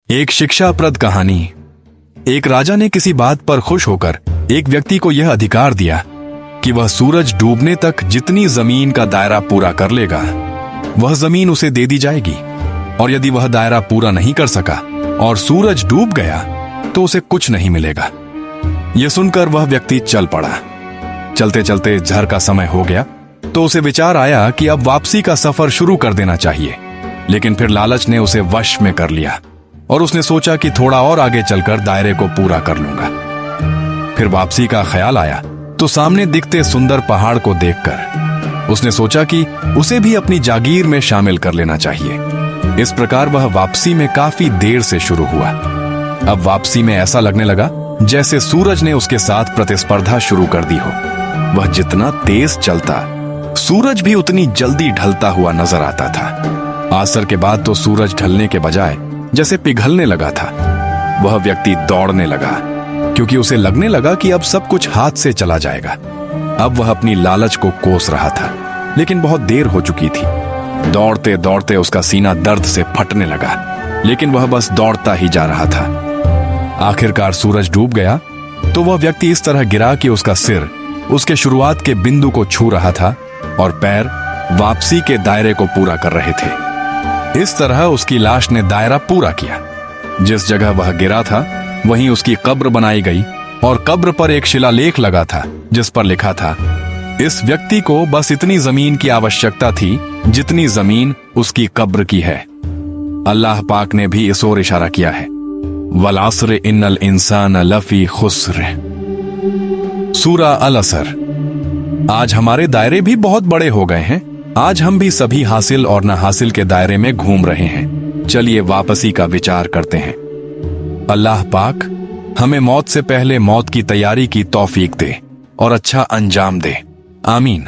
एक शिक्षाप्रद कहानी। एक राजा ने किसी बात पर खुश होकर एक व्यक्ति को यह अधिकार दिया कि वह सूरज डूबने तक जितनी जमीन का दायरा पूरा कर लेगा वह जमीन उसे दे दी जाएगी, और यदि वह दायरा पूरा नहीं कर सका और सूरज डूब गया तो उसे कुछ नहीं मिलेगा। यह सुनकर वह व्यक्ति चल पड़ा। चलते चलते झर का समय हो गया तो उसे विचार आया कि अब वापसी का सफर शुरू कर देना चाहिए, लेकिन फिर लालच ने उसे वश में कर लिया और उसने सोचा कि थोड़ा और आगे चलकर दायरे को पूरा कर लूंगा। फिर वापसी का ख्याल आया तो सामने दिखते सुंदर पहाड़ को देखकर उसने सोचा कि उसे भी अपनी जागीर में शामिल कर लेना चाहिए। इस प्रकार वह वापसी में काफी देर से शुरू हुआ। अब वापसी में ऐसा लगने लगा जैसे सूरज ने उसके साथ प्रतिस्पर्धा शुरू कर दी हो। वह जितना तेज चलता सूरज भी उतनी जल्दी ढलता हुआ नजर आता था। आसर के बाद तो सूरज ढलने के बजाय जैसे पिघलने लगा था। वह व्यक्ति दौड़ने लगा क्योंकि उसे लगने लगा कि अब सब कुछ हाथ से चला जाएगा। अब वह अपनी लालच को कोस रहा था, लेकिन बहुत देर हो चुकी थी। दौड़ते दौड़ते उसका सीना दर्द से फटने लगा, लेकिन वह बस दौड़ता ही जा रहा था। आखिरकार सूरज डूब गया तो वह व्यक्ति इस तरह गिरा कि उसका सिर उसके शुरुआत के बिंदु को छू रहा था और पैर वापसी के दायरे को पूरा कर रहे थे। इस तरह उसकी लाश ने दायरा पूरा किया। जिस जगह वह गिरा था वहीं उसकी कब्र बनाई गई और कब्र पर एक शिलालेख लगा था जिस पर लिखा था, इस व्यक्ति को बस इतनी जमीन की आवश्यकता थी जितनी जमीन उसकी कब्र की है। अल्लाह पाक ने भी इस ओर इशारा किया है, वल अस्र इन्नल इंसान लफी खुस्र। सूरा अल असर। आज हमारे दायरे भी बहुत बड़े हो गए हैं। आज हम भी सभी हासिल और न हासिल के दायरे में घूम रहे हैं। चलिए वापसी का विचार करते हैं। अल्लाह पाक हमें मौत से पहले मौत की तैयारी की तौफीक दे और अच्छा अंजाम दे। आमीन।